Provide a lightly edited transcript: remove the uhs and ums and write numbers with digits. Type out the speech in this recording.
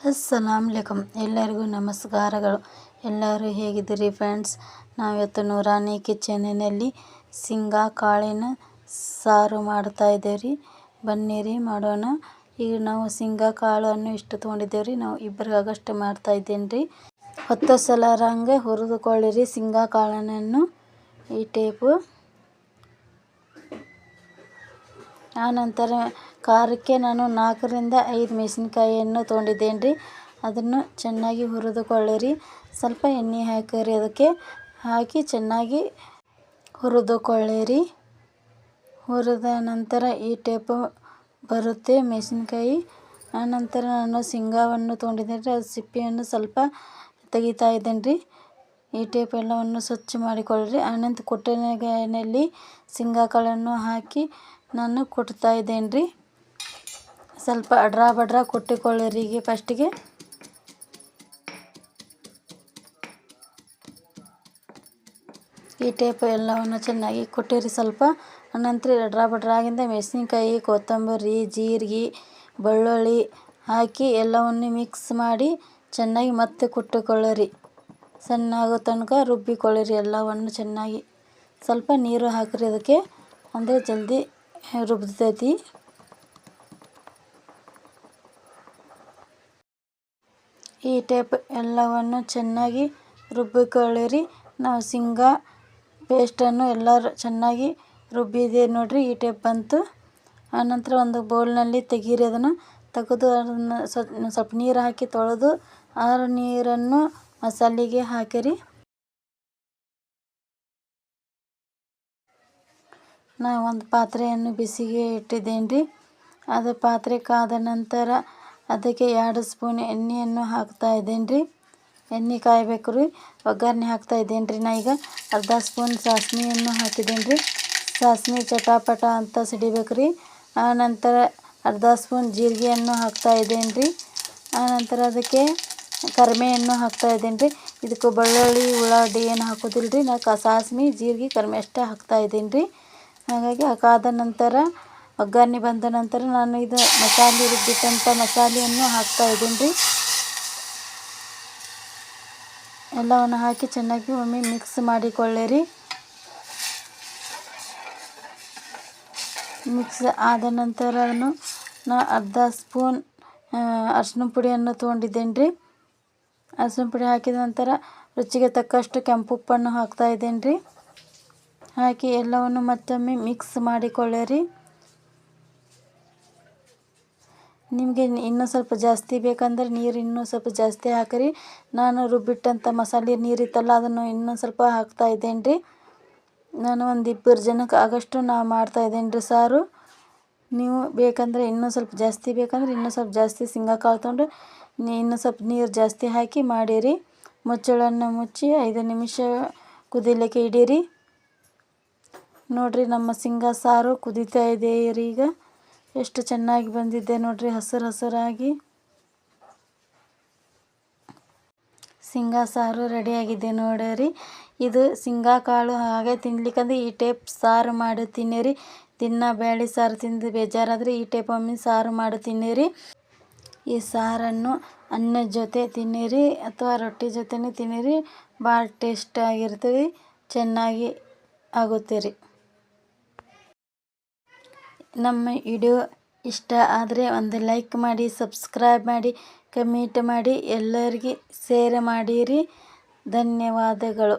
ಅಸ್ಸಲಾಮುಅಲೈಕುಮ್. ಎಲ್ಲರಿಗೂ ನಮಸ್ಕಾರಗಳು. ಎಲ್ಲರೂ ಹೇಗಿದ್ದೀರಿ ಫ್ರೆಂಡ್ಸ್? ನಾವಿವತ್ತು ನೂರಾನಿ ಕಿಚನಿನಲ್ಲಿ ಶೇಂಗಾ ಕಾಳಿನ ಸಾರು ಮಾಡ್ತಾ ಇದ್ದೇವೆ. ಬನ್ನಿರಿ ಮಾಡೋಣ. ಈಗ ನಾವು ಶೇಂಗಾ ಕಾಳನ್ನು ಇಷ್ಟು ತೊಗೊಂಡಿದ್ದೇವೆ. ನಾವು ಇಬ್ಬರಿಗಾಗಷ್ಟು ಮಾಡ್ತಾ ಇದ್ದೇನೆ ರೀ. 10 ಸಲ ರಂಗೆ ಹುರಿದುಕೊಳ್ಳಿರಿ ಶೇಂಗಾ ಕಾಳನ್ನು ಈ ಟೇಪು. ಆನಂತರ ಖಾರಕ್ಕೆ ನಾನು 4 ರಿಂದ 5 ಮೆಣಸಿನಕಾಯಿಯನ್ನು ತೊಗೊಂಡಿದ್ದೇನೆ ರೀ. ಅದನ್ನು ಚೆನ್ನಾಗಿ ಹುರಿದುಕೊಳ್ಳಿರಿ. ಸ್ವಲ್ಪ ಎಣ್ಣೆ ಹಾಕಿರಿ, ಅದಕ್ಕೆ ಹಾಕಿ ಚೆನ್ನಾಗಿ ಹುರಿದುಕೊಳ್ಳಿರಿ. ಹುರಿದ ನಂತರ ಈ ಟೇಪು ಬರುತ್ತೆ ಮೆಣಸಿನಕಾಯಿ. ಆನಂತರ ನಾನು ಶೇಂಗಾವನ್ನು ತೊಗೊಂಡಿದ್ದೇನೆ ರೀ. ಅದು ಸಿಪ್ಪೆಯನ್ನು ಸ್ವಲ್ಪ ತೆಗಿತಾ ಇದ್ದೇನೆ ರೀ. ಈ ಟೇಪ್ ಎಲ್ಲವನ್ನು ಸ್ವಚ್ಛ ಮಾಡಿಕೊಳ್ಳಿರಿ. ಆನಂತರ ಕುಟ್ಟಣಿಯಲ್ಲಿ ಶೇಂಗಾ ಕಾಳನ್ನು ಹಾಕಿ ನಾನು ಕುಟ್ತಾ ಇದ್ದೇನೆ ರೀ. ಸ್ವಲ್ಪ ಅಡ್ರ ಬಡ್ರ ಕುಟ್ಟಿಕೊಳ್ಳಿರಿ. ಈಗ ಫಸ್ಟಿಗೆ ಈ ಟೇಪ್ ಎಲ್ಲವನ್ನು ಚೆನ್ನಾಗಿ ಕುಟ್ಟಿರಿ ಸ್ವಲ್ಪ. ಅನಂತರ ಅಡ್ರ ಬಡ್ರ ಆಗಿಂದ ಮೆಣಸಿನಕಾಯಿ, ಕೊತ್ತಂಬರಿ, ಜೀರಿಗೆ, ಬೆಳ್ಳುಳ್ಳಿ ಹಾಕಿ ಎಲ್ಲವನ್ನು ಮಿಕ್ಸ್ ಮಾಡಿ ಚೆನ್ನಾಗಿ ಮತ್ತೆ ಕುಟ್ಟಿಕೊಳ್ಳಿರಿ. ಸಣ್ಣ ಆಗೋ ತನಕ ರುಬ್ಬಿಕೊಳ್ಳಿರಿ ಎಲ್ಲವನ್ನು ಚೆನ್ನಾಗಿ. ಸ್ವಲ್ಪ ನೀರು ಹಾಕಿರಿ ಅದಕ್ಕೆ, ಅಂದರೆ ಜಲ್ದಿ ರುಬ್ತೈತಿ. ಈ ಟೇಪ್ ಎಲ್ಲವನ್ನು ಚೆನ್ನಾಗಿ ರುಬ್ಬಿಕೊಳ್ಳಿರಿ. ನಾವು ಶೇಂಗಾ ಪೇಸ್ಟನ್ನು ಎಲ್ಲರೂ ಚೆನ್ನಾಗಿ ರುಬ್ಬಿದೆ ನೋಡ್ರಿ. ಈ ಟೇಪ್ ಬಂತು. ಆನಂತರ ಒಂದು ಬೌಲ್ನಲ್ಲಿ ತೆಗೀರಿ. ಅದನ್ನು ತೆಗೆದು ಅದನ್ನು ಸ್ವಲ್ಪ ನೀರು ಹಾಕಿ ತೊಳೆದು ಆ ನೀರನ್ನು ಮಸಾಲೆಗೆ ಹಾಕಿರಿ. ನಾವು ಒಂದು ಪಾತ್ರೆಯನ್ನು ಬಿಸಿಗೆ ಇಟ್ಟಿದ್ದೇನೆ ರೀ. ಅದು ಪಾತ್ರೆ ಕಾದ ನಂತರ ಅದಕ್ಕೆ 2 ಸ್ಪೂನ್ ಎಣ್ಣೆಯನ್ನು ಹಾಕ್ತಾ ಇದ್ದೇನೆ ರೀ. ಎಣ್ಣೆ ಕಾಯಬೇಕು ರೀ. ಒಗ್ಗರಣೆ ಹಾಕ್ತಾ ಇದ್ದೇನೆ ರೀ. ನಾ ಈಗ ಅರ್ಧ ಸ್ಪೂನ್ ಸಾಸಿವೆಯನ್ನು ಹಾಕಿದ್ದೇನೆ ರೀ. ಸಾಸಿವೆ ಚಟಾಪಟ ಅಂತ ಸಿಡಿಬೇಕು ರೀ. ಆನಂತರ ಅರ್ಧ ಸ್ಪೂನ್ ಜೀರಿಗೆಯನ್ನು ಹಾಕ್ತಾ ಇದ್ದೇನೆ ರೀ. ಆನಂತರ ಅದಕ್ಕೆ ಕರಿಬೇವನ್ನು ಹಾಕ್ತಾ ಇದ್ದೇನೆ ರೀ. ಇದಕ್ಕೆ ಬೆಳ್ಳುಳ್ಳಿ ಉಳ್ಳಾಗಡ್ಡಿ ಏನು ಹಾಕೋದಿಲ್ಲ ರೀ. ನಾ ಸಾಸಿವೆ ಜೀರಿಗೆ ಕರಿಬೇವು ಅಷ್ಟೇ ಹಾಕ್ತಾ ಇದ್ದೀನಿ ರೀ. ಹಾಗಾಗಿ ಹಾಕಾದ ನಂತರ ಒಗ್ಗರಣೆ ಬಂದ ನಂತರ ನಾನು ಇದು ಮಸಾಲೆ ರುಬ್ಬಿಟ್ಟಂಥ ಮಸಾಲೆಯನ್ನು ಹಾಕ್ತಾ ಇದ್ದೀನಿ ರೀ. ಎಲ್ಲವನ್ನು ಹಾಕಿ ಚೆನ್ನಾಗಿ ಒಮ್ಮೆ ಮಿಕ್ಸ್ ಮಾಡಿಕೊಳ್ಳಿರಿ. ಮಿಕ್ಸ್ ಆದ ನಂತರ ನಾನು ಅರ್ಧ ಸ್ಪೂನ್ ಅರಿಶಿನ ಪುಡಿಯನ್ನು ತೊಗೊಂಡಿದ್ದೇನೆ ರೀ. ಅರಿಶಿನ ಪುಡಿ ಹಾಕಿದ ನಂತರ ರುಚಿಗೆ ತಕ್ಕಷ್ಟು ಕೆಂಪು ಉಪ್ಪನ್ನು ಹಾಕ್ತಾ ಇದ್ದೇನೆ ರೀ. ಹಾಕಿ ಎಲ್ಲವನ್ನು ಮತ್ತೊಮ್ಮೆ ಮಿಕ್ಸ್ ಮಾಡಿಕೊಳ್ಳಿರಿ. ನಿಮಗೆ ಇನ್ನೂ ಸ್ವಲ್ಪ ಜಾಸ್ತಿ ಬೇಕಂದರೆ ನೀರು ಇನ್ನೂ ಸ್ವಲ್ಪ ಜಾಸ್ತಿ ಹಾಕಿರಿ. ನಾನು ರುಬ್ಬಿಟ್ಟಂಥ ಮಸಾಲೆ ನೀರಿತ್ತಲ್ಲ, ಅದನ್ನು ಇನ್ನೂ ಸ್ವಲ್ಪ ಹಾಕ್ತಾ ಇದ್ದೇನೆ ರೀ. ನಾನು ಒಂದು 2 ಜನಕ್ಕೆ ಆಗಷ್ಟು ಮಾಡ್ತಾ ಇದ್ದೇನೆ ರೀ ಸಾರು. ನೀವು ಬೇಕಂದರೆ ಇನ್ನೂ ಸ್ವಲ್ಪ ಜಾಸ್ತಿ ಬೇಕಂದ್ರೆ ಇನ್ನೂ ಸ್ವಲ್ಪ ಜಾಸ್ತಿ ಶೇಂಗಾ ಕಾಳು ತೊಗೊಂಡು ಇನ್ನೂ ಸ್ವಲ್ಪ ನೀರು ಜಾಸ್ತಿ ಹಾಕಿ ಮಾಡಿರಿ. ಮುಚ್ಚಳನ್ನು ಮುಚ್ಚಿ 5 ನಿಮಿಷ ಕುದಿಲಿಕ್ಕೆ ಇಡೀರಿ. ನೋಡಿರಿ, ನಮ್ಮ ಶೇಂಗಾ ಸಾರು ಕುದೀತಾ ಇದೆ ರೀ. ಈಗ ಎಷ್ಟು ಚೆನ್ನಾಗಿ ಬಂದಿದೆ ನೋಡಿರಿ, ಹಸಿರು ಹಸಿರಾಗಿ ಶೇಂಗಾ ಸಾರು ರೆಡಿಯಾಗಿದೆ ನೋಡಿರಿ. ಇದು ಶೇಂಗಾ ಕಾಳು ಹಾಗೆ ತಿನ್ಲಿಕ್ಕಂದ್ರೆ ಈ ಟೇಪ್ ಸಾರು ಮಾಡಿ ತಿನ್ನಿರಿ. ದಿನ ಬೇಳೆ ಸಾರು ತಿಂದು ಬೇಜಾರಾದರೆ ಈ ಟೇಪ್ ಒಮ್ಮೆ ಸಾರು ಮಾಡಿ ತಿನ್ನಿರಿ. ಈ ಸಾರನ್ನು ಅನ್ನದ ಜೊತೆ ತಿನ್ನಿರಿ ಅಥವಾ ರೊಟ್ಟಿ ಜೊತೆನೂ ತಿನ್ನಿರಿ. ಭಾಳ ಟೇಸ್ಟ್ ಆಗಿರ್ತದೆ, ಚೆನ್ನಾಗಿ ಆಗುತ್ತೆ ರೀ. ನಮ್ಮ ವಿಡಿಯೋ ಇಷ್ಟ ಆದರೆ ಒಂದು ಲೈಕ್ ಮಾಡಿ, ಸಬ್ಸ್ಕ್ರೈಬ್ ಮಾಡಿ, ಕಮೆಂಟ್ ಮಾಡಿ, ಎಲ್ಲರಿಗೆ ಶೇರ್ ಮಾಡಿರಿ. ಧನ್ಯವಾದಗಳು.